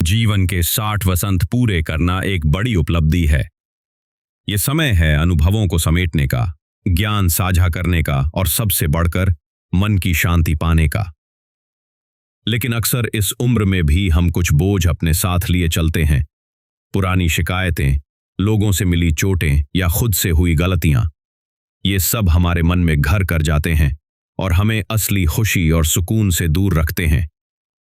जीवन के 60 वसंत पूरे करना एक बड़ी उपलब्धि है। ये समय है अनुभवों को समेटने का, ज्ञान साझा करने का और सबसे बढ़कर मन की शांति पाने का। लेकिन अक्सर इस उम्र में भी हम कुछ बोझ अपने साथ लिए चलते हैं। पुरानी शिकायतें, लोगों से मिली चोटें या खुद से हुई गलतियां, ये सब हमारे मन में घर कर जाते हैं और हमें असली खुशी और सुकून से दूर रखते हैं।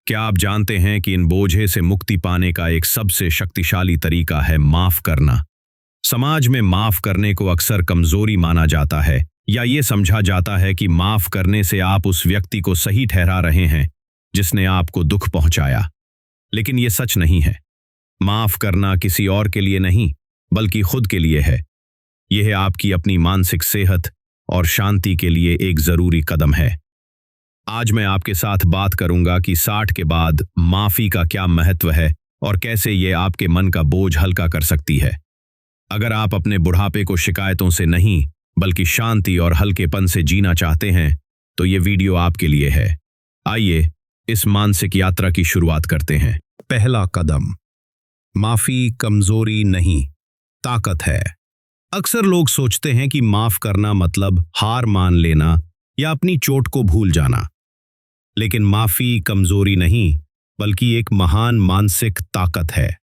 क्या आप जानते हैं कि इन बोझे से मुक्ति पाने का एक सबसे शक्तिशाली तरीका है माफ करना। समाज में माफ करने को अक्सर कमजोरी माना जाता है या ये समझा जाता है कि माफ करने से आप उस व्यक्ति को सही ठहरा रहे हैं जिसने आपको दुख पहुंचाया। लेकिन ये सच नहीं है। माफ करना किसी और के लिए नहीं बल्कि खुद के लिए है। यह आपकी अपनी मानसिक सेहत और शांति के लिए एक जरूरी कदम है। आज मैं आपके साथ बात करूंगा कि 60 के बाद माफी का क्या महत्व है और कैसे ये आपके मन का बोझ हल्का कर सकती है। अगर आप अपने बुढ़ापे को शिकायतों से नहीं बल्कि शांति और हल्केपन से जीना चाहते हैं तो ये वीडियो आपके लिए है। आइए इस मानसिक यात्रा की शुरुआत करते हैं। पहला कदम, माफी कमजोरी नहीं, ताकत है। अक्सर लोग सोचते हैं कि माफ करना मतलब हार मान लेना या अपनी चोट को भूल जाना। लेकिन माफी कमजोरी नहीं बल्कि एक महान मानसिक ताकत है।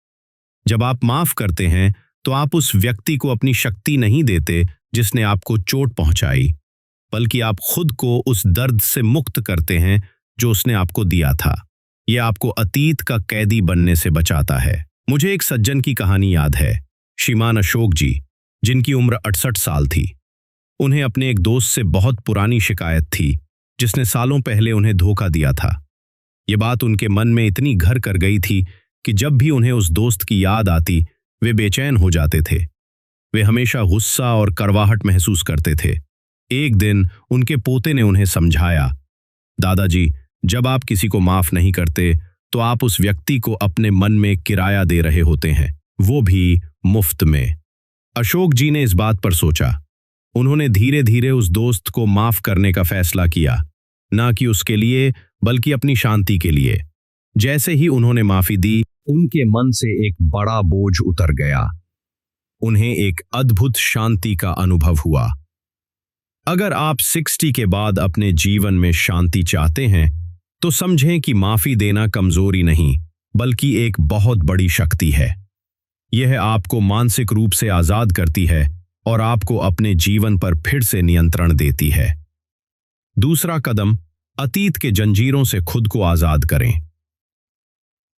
जब आप माफ करते हैं तो आप उस व्यक्ति को अपनी शक्ति नहीं देते जिसने आपको चोट पहुंचाई, बल्कि आप खुद को उस दर्द से मुक्त करते हैं जो उसने आपको दिया था। यह आपको अतीत का कैदी बनने से बचाता है। मुझे एक सज्जन की कहानी याद है, श्रीमान अशोक जी, जिनकी उम्र 68 साल थी। उन्हें अपने एक दोस्त से बहुत पुरानी शिकायत थी जिसने सालों पहले उन्हें धोखा दिया था। ये बात उनके मन में इतनी घर कर गई थी कि जब भी उन्हें उस दोस्त की याद आती वे बेचैन हो जाते थे। वे हमेशा गुस्सा और कड़वाहट महसूस करते थे। एक दिन उनके पोते ने उन्हें समझाया, दादाजी, जब आप किसी को माफ नहीं करते तो आप उस व्यक्ति को अपने मन में किराया दे रहे होते हैं, वो भी मुफ्त में। अशोक जी ने इस बात पर सोचा। उन्होंने धीरे धीरे उस दोस्त को माफ करने का फैसला किया, ना कि उसके लिए बल्कि अपनी शांति के लिए। जैसे ही उन्होंने माफी दी, उनके मन से एक बड़ा बोझ उतर गया। उन्हें एक अद्भुत शांति का अनुभव हुआ। अगर आप 60 के बाद अपने जीवन में शांति चाहते हैं तो समझें कि माफी देना कमजोरी नहीं बल्कि एक बहुत बड़ी शक्ति है। यह आपको मानसिक रूप से आजाद करती है और आपको अपने जीवन पर फिर से नियंत्रण देती है। दूसरा कदम, अतीत के जंजीरों से खुद को आजाद करें।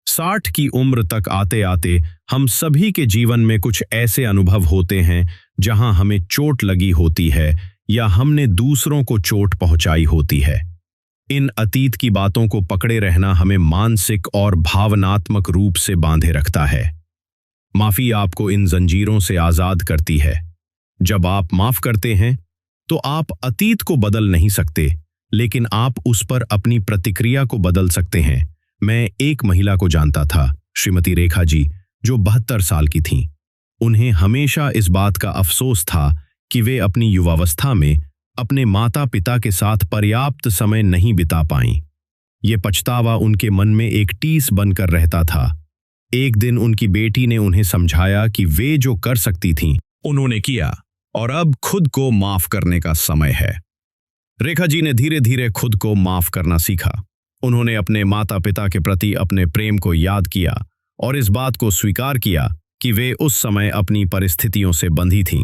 60 की उम्र तक आते आते हम सभी के जीवन में कुछ ऐसे अनुभव होते हैं जहां हमें चोट लगी होती है या हमने दूसरों को चोट पहुंचाई होती है। इन अतीत की बातों को पकड़े रहना हमें मानसिक और भावनात्मक रूप से बांधे रखता है। माफी आपको इन जंजीरों से आजाद करती है। जब आप माफ करते हैं तो आप अतीत को बदल नहीं सकते, लेकिन आप उस पर अपनी प्रतिक्रिया को बदल सकते हैं। मैं एक महिला को जानता था, श्रीमती रेखा जी, जो 72 साल की थीं। उन्हें हमेशा इस बात का अफसोस था कि वे अपनी युवावस्था में अपने माता पिता के साथ पर्याप्त समय नहीं बिता पाईं। ये पछतावा उनके मन में एक टीस बनकर रहता था। एक दिन उनकी बेटी ने उन्हें समझाया कि वे जो कर सकती थीं उन्होंने किया और अब खुद को माफ करने का समय है। रेखा जी ने धीरे धीरे खुद को माफ करना सीखा। उन्होंने अपने माता पिता के प्रति अपने प्रेम को याद किया और इस बात को स्वीकार किया कि वे उस समय अपनी परिस्थितियों से बंधी थीं।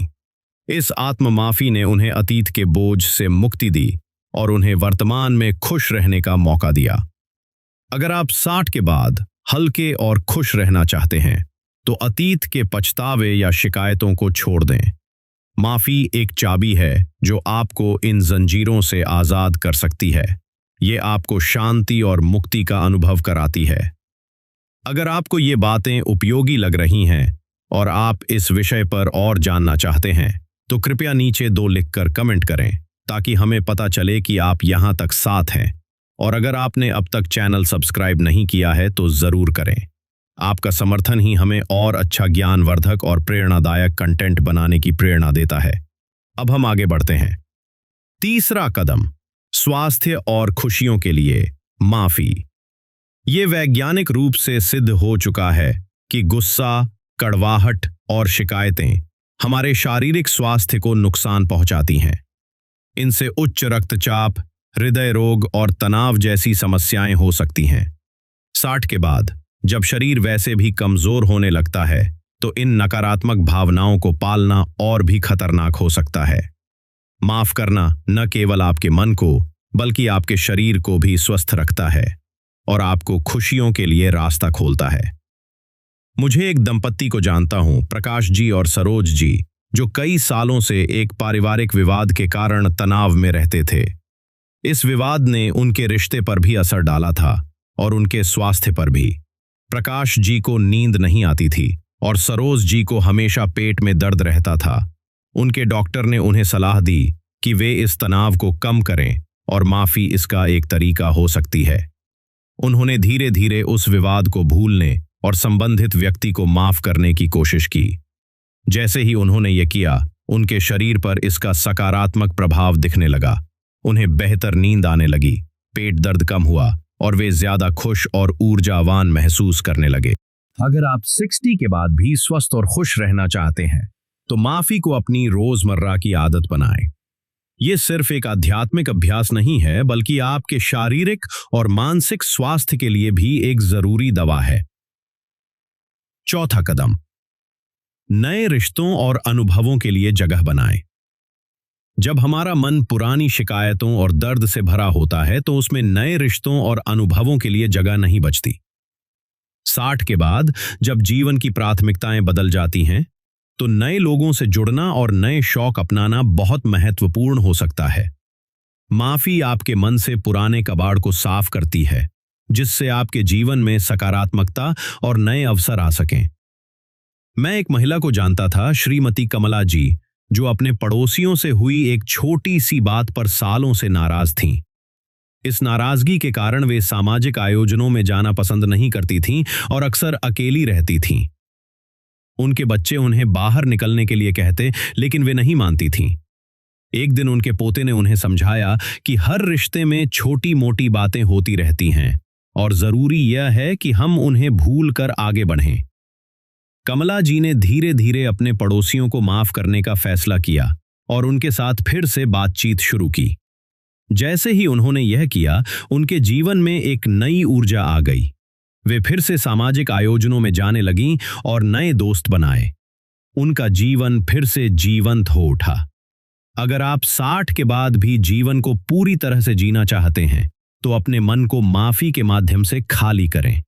इस आत्ममाफी ने उन्हें अतीत के बोझ से मुक्ति दी और उन्हें वर्तमान में खुश रहने का मौका दिया। अगर आप 60 के बाद हल्के और खुश रहना चाहते हैं तो अतीत के पछतावे या शिकायतों को छोड़ दें। माफी एक चाबी है जो आपको इन जंजीरों से आजाद कर सकती है। ये आपको शांति और मुक्ति का अनुभव कराती है। अगर आपको ये बातें उपयोगी लग रही हैं और आप इस विषय पर और जानना चाहते हैं तो कृपया नीचे 2 लिखकर कमेंट करें ताकि हमें पता चले कि आप यहाँ तक साथ हैं। और अगर आपने अब तक चैनल सब्सक्राइब नहीं किया है तो ज़रूर करें। आपका समर्थन ही हमें और अच्छा ज्ञानवर्धक और प्रेरणादायक कंटेंट बनाने की प्रेरणा देता है। अब हम आगे बढ़ते हैं। तीसरा कदम, स्वास्थ्य और खुशियों के लिए माफी। ये वैज्ञानिक रूप से सिद्ध हो चुका है कि गुस्सा, कड़वाहट और शिकायतें हमारे शारीरिक स्वास्थ्य को नुकसान पहुंचाती हैं। इनसे उच्च रक्तचाप, हृदय रोग और तनाव जैसी समस्याएं हो सकती हैं। 60 के बाद जब शरीर वैसे भी कमजोर होने लगता है तो इन नकारात्मक भावनाओं को पालना और भी खतरनाक हो सकता है। माफ करना न केवल आपके मन को बल्कि आपके शरीर को भी स्वस्थ रखता है और आपको खुशियों के लिए रास्ता खोलता है। मुझे एक दंपत्ति को जानता हूं, प्रकाश जी और सरोज जी, जो कई सालों से एक पारिवारिक विवाद के कारण तनाव में रहते थे। इस विवाद ने उनके रिश्ते पर भी असर डाला था और उनके स्वास्थ्य पर भी। प्रकाश जी को नींद नहीं आती थी और सरोज जी को हमेशा पेट में दर्द रहता था। उनके डॉक्टर ने उन्हें सलाह दी कि वे इस तनाव को कम करें और माफी इसका एक तरीका हो सकती है। उन्होंने धीरे धीरे उस विवाद को भूलने और संबंधित व्यक्ति को माफ करने की कोशिश की। जैसे ही उन्होंने ये किया, उनके शरीर पर इसका सकारात्मक प्रभाव दिखने लगा। उन्हें बेहतर नींद आने लगी, पेट दर्द कम हुआ और वे ज्यादा खुश और ऊर्जावान महसूस करने लगे। अगर आप 60 के बाद भी स्वस्थ और खुश रहना चाहते हैं तो माफी को अपनी रोजमर्रा की आदत बनाएं। ये सिर्फ एक आध्यात्मिक अभ्यास नहीं है, बल्कि आपके शारीरिक और मानसिक स्वास्थ्य के लिए भी एक जरूरी दवा है। चौथा कदम, नए रिश्तों और अनुभवों के लिए जगह बनाएं। जब हमारा मन पुरानी शिकायतों और दर्द से भरा होता है तो उसमें नए रिश्तों और अनुभवों के लिए जगह नहीं बचती। 60 के बाद जब जीवन की प्राथमिकताएं बदल जाती हैं तो नए लोगों से जुड़ना और नए शौक अपनाना बहुत महत्वपूर्ण हो सकता है। माफी आपके मन से पुराने कबाड़ को साफ करती है, जिससे आपके जीवन में सकारात्मकता और नए अवसर आ सकें। मैं एक महिला को जानता था, श्रीमती कमला जी, जो अपने पड़ोसियों से हुई एक छोटी सी बात पर सालों से नाराज थीं। इस नाराजगी के कारण वे सामाजिक आयोजनों में जाना पसंद नहीं करती थीं और अक्सर अकेली रहती थीं। उनके बच्चे उन्हें बाहर निकलने के लिए कहते, लेकिन वे नहीं मानती थीं। एक दिन उनके पोते ने उन्हें समझाया कि हर रिश्ते में छोटी मोटी बातें होती रहती हैं और जरूरी यह है कि हम उन्हें भूल कर आगे बढ़ें। कमला जी ने धीरे धीरे अपने पड़ोसियों को माफ करने का फैसला किया और उनके साथ फिर से बातचीत शुरू की। जैसे ही उन्होंने यह किया, उनके जीवन में एक नई ऊर्जा आ गई। वे फिर से सामाजिक आयोजनों में जाने लगीं और नए दोस्त बनाए। उनका जीवन फिर से जीवंत हो उठा। अगर आप 60 के बाद भी जीवन को पूरी तरह से जीना चाहते हैं तो अपने मन को माफी के माध्यम से खाली करें।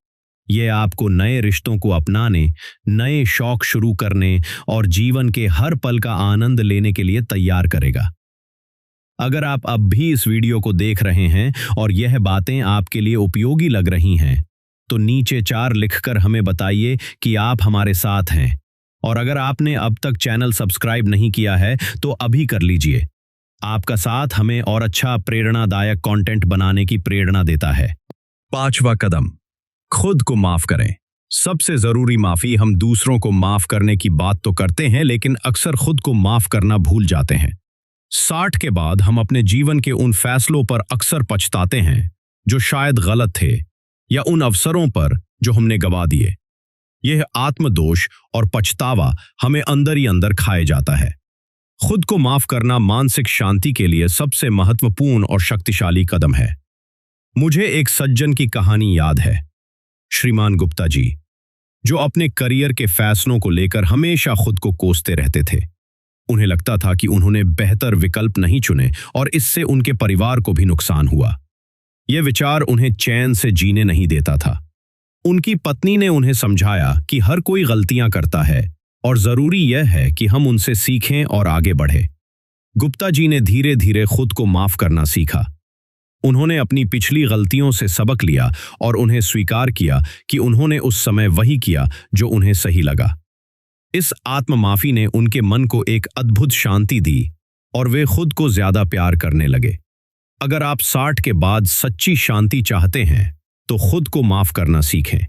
यह आपको नए रिश्तों को अपनाने, नए शौक शुरू करने और जीवन के हर पल का आनंद लेने के लिए तैयार करेगा। अगर आप अब भी इस वीडियो को देख रहे हैं और यह बातें आपके लिए उपयोगी लग रही हैं तो नीचे 4 लिखकर हमें बताइए कि आप हमारे साथ हैं। और अगर आपने अब तक चैनल सब्सक्राइब नहीं किया है तो अभी कर लीजिए। आपका साथ हमें और अच्छा प्रेरणादायक कंटेंट बनाने की प्रेरणा देता है। 5वां कदम, खुद को माफ करें। सबसे जरूरी माफी, हम दूसरों को माफ करने की बात तो करते हैं लेकिन अक्सर खुद को माफ करना भूल जाते हैं। 60 के बाद हम अपने जीवन के उन फैसलों पर अक्सर पछताते हैं जो शायद गलत थे, या उन अवसरों पर जो हमने गवा दिए। यह आत्मदोष और पछतावा हमें अंदर ही अंदर खाए जाता है। खुद को माफ करना मानसिक शांति के लिए सबसे महत्वपूर्ण और शक्तिशाली कदम है। मुझे एक सज्जन की कहानी याद है, श्रीमान गुप्ता जी, जो अपने करियर के फैसलों को लेकर हमेशा खुद को कोसते रहते थे। उन्हें लगता था कि उन्होंने बेहतर विकल्प नहीं चुने और इससे उनके परिवार को भी नुकसान हुआ। यह विचार उन्हें चैन से जीने नहीं देता था। उनकी पत्नी ने उन्हें समझाया कि हर कोई गलतियां करता है और जरूरी यह है कि हम उनसे सीखें और आगे बढ़ें। गुप्ता जी ने धीरे धीरे खुद को माफ करना सीखा। उन्होंने अपनी पिछली गलतियों से सबक लिया और उन्हें स्वीकार किया कि उन्होंने उस समय वही किया जो उन्हें सही लगा। इस आत्ममाफी ने उनके मन को एक अद्भुत शांति दी और वे खुद को ज्यादा प्यार करने लगे। अगर आप 60 के बाद सच्ची शांति चाहते हैं तो खुद को माफ करना सीखें।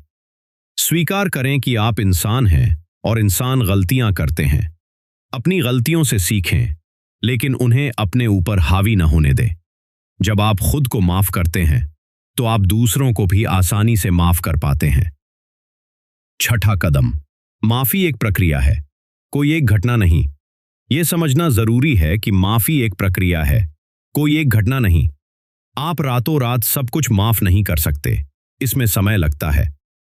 स्वीकार करें कि आप इंसान हैं और इंसान गलतियां करते हैं। अपनी गलतियों से सीखें, लेकिन उन्हें अपने ऊपर हावी न होने दें। जब आप खुद को माफ करते हैं तो आप दूसरों को भी आसानी से माफ कर पाते हैं। छठा कदम, माफी एक प्रक्रिया है, कोई एक घटना नहीं। यह समझना जरूरी है कि माफी एक प्रक्रिया है, कोई एक घटना नहीं। आप रातों रात सब कुछ माफ नहीं कर सकते। इसमें समय लगता है,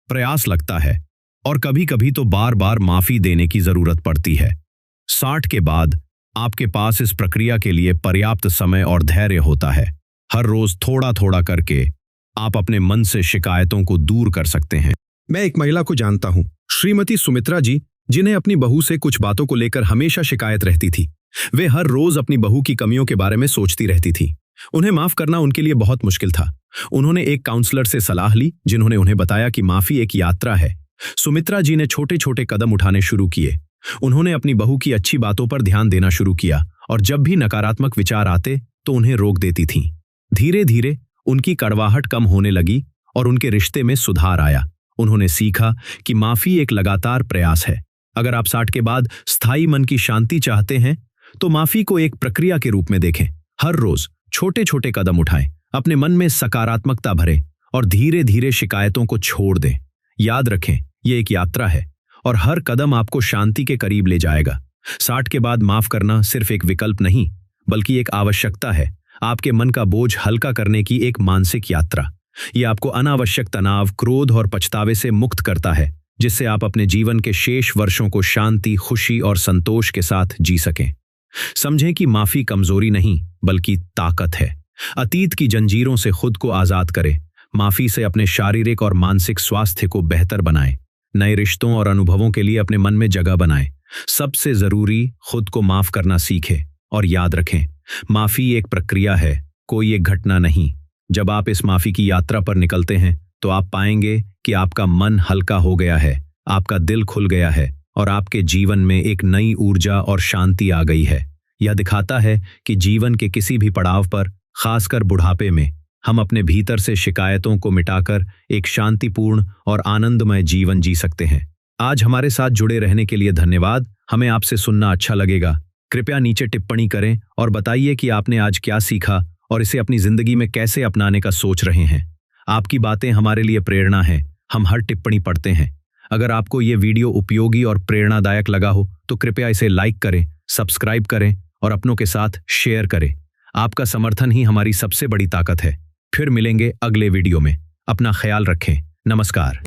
प्रयास लगता है और कभी कभी तो बार बार माफी देने की जरूरत पड़ती है। 60 के बाद आपके पास इस प्रक्रिया के लिए पर्याप्त समय और धैर्य होता है। हर रोज थोड़ा थोड़ा करके आप अपने मन से शिकायतों को दूर कर सकते हैं। मैं एक महिला को जानता हूं, श्रीमती सुमित्रा जी, जिन्हें अपनी बहू से कुछ बातों को लेकर हमेशा शिकायत रहती थी। वे हर रोज अपनी बहू की कमियों के बारे में सोचती रहती थी। उन्हें माफ करना उनके लिए बहुत मुश्किल था। उन्होंने एक काउंसलर से सलाह ली, जिन्होंने उन्हें बताया कि माफी एक यात्रा है। सुमित्रा जी ने छोटे छोटे कदम उठाने शुरू किए। उन्होंने अपनी बहू की अच्छी बातों पर ध्यान देना शुरू किया और जब भी नकारात्मक विचार आते तो उन्हें रोक देती थीं। धीरे धीरे उनकी कड़वाहट कम होने लगी और उनके रिश्ते में सुधार आया। उन्होंने सीखा कि माफी एक लगातार प्रयास है। अगर आप 60 के बाद स्थायी मन की शांति चाहते हैं तो माफी को एक प्रक्रिया के रूप में देखें। हर रोज छोटे छोटे कदम उठाएं, अपने मन में सकारात्मकता भरें और धीरे धीरे शिकायतों को छोड़ दें। याद रखें, यह एक यात्रा है और हर कदम आपको शांति के करीब ले जाएगा। 60 के बाद माफ करना सिर्फ एक विकल्प नहीं, बल्कि एक आवश्यकता है। आपके मन का बोझ हल्का करने की एक मानसिक यात्रा। यह आपको अनावश्यक तनाव, क्रोध और पछतावे से मुक्त करता है, जिससे आप अपने जीवन के शेष वर्षों को शांति, खुशी और संतोष के साथ जी सकें। समझें कि माफी कमजोरी नहीं, बल्कि ताकत है। अतीत की जंजीरों से खुद को आजाद करें। माफी से अपने शारीरिक और मानसिक स्वास्थ्य को बेहतर बनाएं। नए रिश्तों और अनुभवों के लिए अपने मन में जगह बनाएं। सबसे जरूरी, खुद को माफ करना सीखें और याद रखें, माफी एक प्रक्रिया है, कोई एक घटना नहीं। जब आप इस माफी की यात्रा पर निकलते हैं तो आप पाएंगे कि आपका मन हल्का हो गया है, आपका दिल खुल गया है और आपके जीवन में एक नई ऊर्जा और शांति आ गई है। यह दिखाता है कि जीवन के किसी भी पड़ाव पर, खासकर बुढ़ापे में, हम अपने भीतर से शिकायतों को मिटाकर एक शांतिपूर्ण और आनंदमय जीवन जी सकते हैं। आज हमारे साथ जुड़े रहने के लिए धन्यवाद। हमें आपसे सुनना अच्छा लगेगा। कृपया नीचे टिप्पणी करें और बताइए कि आपने आज क्या सीखा और इसे अपनी जिंदगी में कैसे अपनाने का सोच रहे हैं। आपकी बातें हमारे लिए प्रेरणा है। हम हर टिप्पणी पढ़ते हैं। अगर आपको ये वीडियो उपयोगी और प्रेरणादायक लगा हो तो कृपया इसे लाइक करें, सब्सक्राइब करें और अपनों के साथ शेयर करें। आपका समर्थन ही हमारी सबसे बड़ी ताकत है। फिर मिलेंगे अगले वीडियो में। अपना ख्याल रखें। नमस्कार।